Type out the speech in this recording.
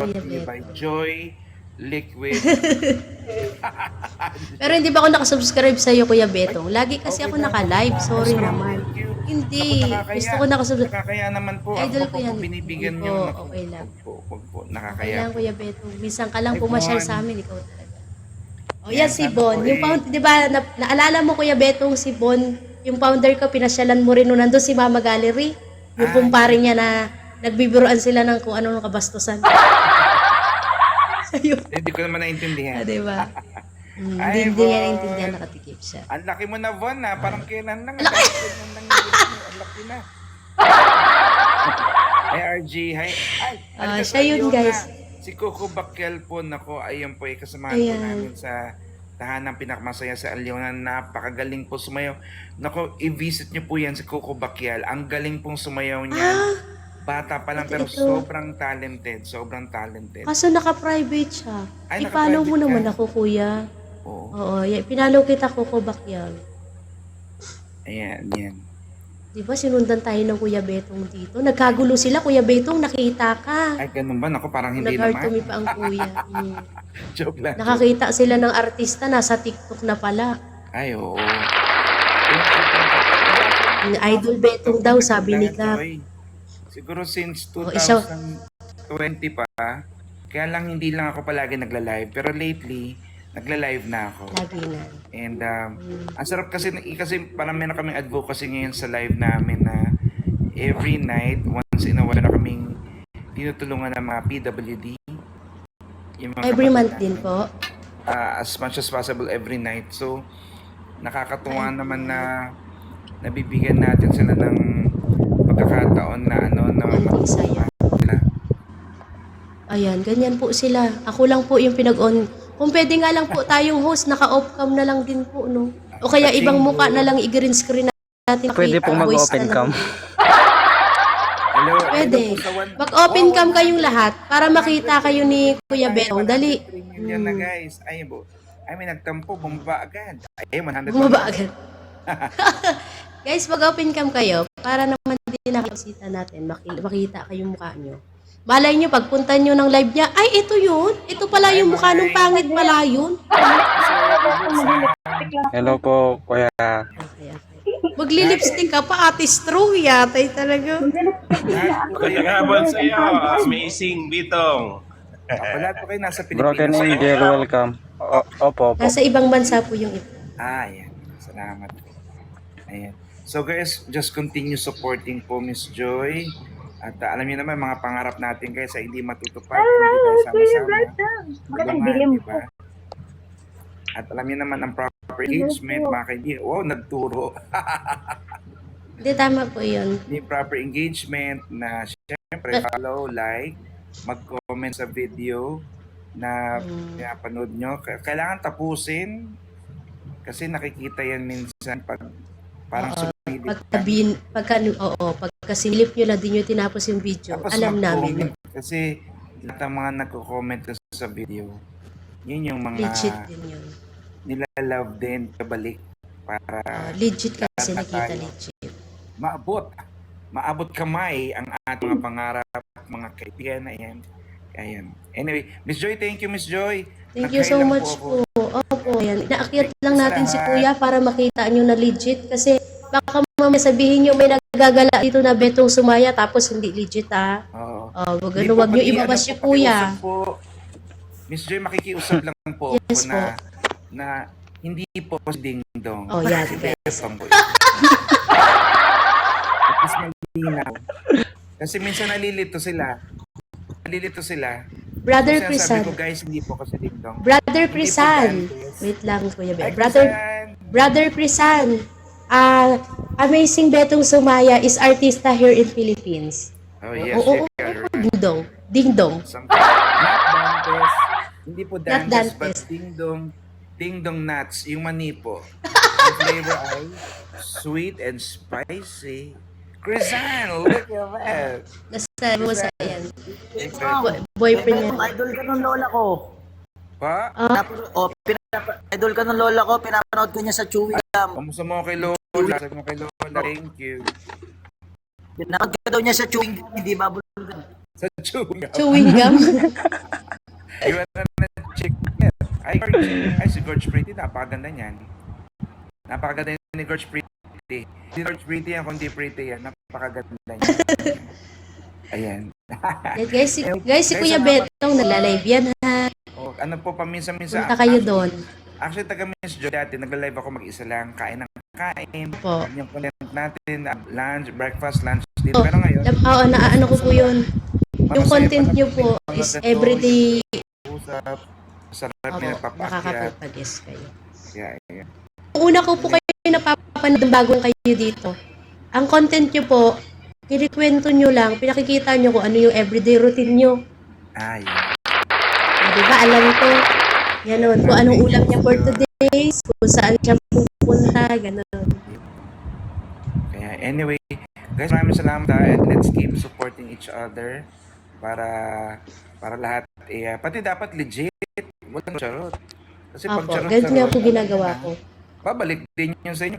brought Kuya to you by Beto. Joy Liquid. Pero hindi ba ako nakasubscribe sa iyo, Kuya Betong? Lagi kasi Okay ako na, naka-live. Sorry Maraming naman. thank you. Naku, Hindi. Gusto nakakaya. ko nakasubscribe. Nakakaya naman po. Ako Idol pa ko po yan. Hindi binibigyan po. nyo. Naku, Okay lang. wag po. Okay Nakakaya lang, po. Kuya Betong. Minsan ka lang Ay, pumasyal Bon. sa amin. Ikaw talaga. O yan Yan, si sana Bon. po Yung di ba, naalala mo, Kuya Betong, si Bon, yung founder ko, pinasyalan mo rin nung nandun si Mama Gallery. Yung kumpare niya na nagbibiruan sila ng kung anong kabastusan. Sa'yo. Hindi ko naman naintindihan. Diba? Ay, Hindi niya Bon. naintindihan, nakatikip siya. Ang laki mo na, Von, ha? Parang kailan lang. Ang laki na. Hi, RG. Hi. Ay, halika Siya yun, Leona. guys. Si Coco Bakel po, nako, ayun po, kasamahan po Ayan. namin sa tahanang pinakamasaya sa Aliona. Napakagaling po sumayaw. Nako, i-visit niyo po yan si Coco Bakel. Ang galing pong sumayaw niya. Bata pa lang, pero ito. sobrang talented. Sobrang talented. Kaso naka-private siya. Ay, I-follow mo naka-private naman ka? ako, Kuya. Oo. Oo, pinalo kita, Coco Bakyal. Ayan, yan. Di ba sinundan tayo ng Kuya Betong dito? Nagkagulo sila, Kuya Betong, nakita ka. Ay, ganun ba? Nako, parang hindi Nag-heart to me naman. pa ang Kuya. Joke lang. Nakakita sila ng artista, nasa TikTok na pala. Ay, oo. Idol Betong daw, sabi ni Kap. Siguro since Oh, 2020 pa, kaya lang hindi lang ako palagi nagla-live. Pero lately, nagla-live na ako. Lagi na. And ang sarap kasi parang meron kaming advocacy ngayon sa live namin na every night, once in a while na kaming tinutulungan ng mga PWD. Yung mga Every kapatid month namin. din po. As much as possible every night. So, nakakatuwa naman na nabibigyan natin sila ng pagkakataon na Konting saya. Ayan, ganyan po sila. Ako lang po yung pinag-on. Kung pwede nga lang po tayong host, naka-off cam na lang din po, no? O kaya ibang muka na lang i-green screen natin. Pwede pong mag-open cam. Hello, Pwede. Mag-open cam kayong lahat para makita kayo ni Kuya Betong. Dali. Yan na guys. Ay, may nagtampo, bumaba agad. Ay, 100. Bumaba agad. Guys, mag-open cam kayo para naman din nakikita natin, makita kayong mukha nyo. Malay nyo, pagpunta nyo ng live niya, ay, ito yun. Ito pala yung mukha ng pangit pala yun. Hello po, Kuya. Okay. Magli-lipstick ka pa, Ate Strong yatay talaga. Magandang hapon sa iyo, amazing Bitong. Wala po kayo nasa Pilipinas. Broken Angel, welcome. Opo. Nasa ibang bansa po yung iba. Yan. Salamat. Ayan. So guys, just continue supporting po Miss Joy. At alam niyo naman, mga pangarap natin guys ay hindi matutupad. Hindi tayo sama-sama. Diba? At alam niyo naman ang proper engagement, mga kaibigan. Wow, nagturo. Hindi, tama po yun. Yung proper engagement na syempre follow, like, mag-comment sa video na pinapanood nyo. Kailangan tapusin kasi nakikita yan minsan pag parang sumilip. Pagkasilip nyo na din nyo tinapos yung video, Tapos alam namin. Kasi lahat ng mga nagko-comment sa video, yun yung mga Legit din yun. nilalove din pabalik para Legit kasi lahat nakita tayo. legit. Maabot kamay ang ating mga pangarap, mga kaibigan. Ayan. Anyway, Miss Joy, thank you, Miss Joy. Thank you so Nagkailan much po. Opo, yan. Inaakyat lang natin si Kuya para makita nyo na legit. Kasi baka mamaya sabihin nyo may nagagala dito na Betong sumaya tapos hindi legit Oo. Wag nyo ibabas si Kuya. Miss Joy, makikiusap lang po Yes ako na hindi po si Ding Dong. Oh, yan, Si guys. Betong po. At least malinaw. Kasi minsan nalilito sila. Brother Kasi sabi Crisan. ko guys, hindi po kasi Ding Dong. Brother Hindi po Crisan. Dantes. Wait lang, Kuya Ay, Bet. Crisan. Brother Crisan. Amazing Betong Sumaya is artista here in Philippines. Oh yes, Oo, you're right. Ding Dong. Ding Dong. Something. Not Dantes. Hindi po Not Dantes, but Dantes. Ding Dong nuts. Yung mani po. Ang flavor ay sweet and spicy. Crisan, look at that. Nasa mo sa yan. Exactly. Boyfriend niya. Idol ka ng lola ko. Pa? Idol ka ng lola ko, pinapanood ko niya sa Chewy Cam. Kamusta mo kay Lola? Sabi mo kay Lola, thank you. Pinapanood ka daw niya sa Chewy, hindi babulgan. Sa chewing gum. Chewing gum. Iwan na ng chicken. Ay, si George Pretty, napakaganda niyan. Napakaganda ni George Pretty. Si George Pretty yan, kundi Pretty yan. Napakaganda niyan. Ayan. Guys, si Kuya Betong nagla-live yan ha. O, ano po, paminsan-minsan. Punta kayo doon. Actually, taga Miss Jo dati, nagla-live ako mag-isa lang. Kain ng kain. Po. Yung content natin, lunch, breakfast, lunch dito. Pero ngayon, Oo, naano ko po yun. Yung masaya content pa nyo natin po yung is mga everyday. usap. Sarap Opo, niya nagpapaakyat. nakakapagpag-guess kayo. Yeah, yeah. Una ko po kayo napapanood bagong kayo dito. Ang content nyo po, kinikwento nyo lang, pinakikita nyo kung ano yung everyday routine nyo. Ay. Di ba, alam ko, gano'n, kung anong ulam niya for today, kung saan siya pupunta, gano'n. Kaya anyway, guys, maraming salamat and let's keep supporting each other para lahat pati dapat legit, walang charot. Kasi pag Apo, charot ganito nga po ginagawa ko. babalik din yun sa inyo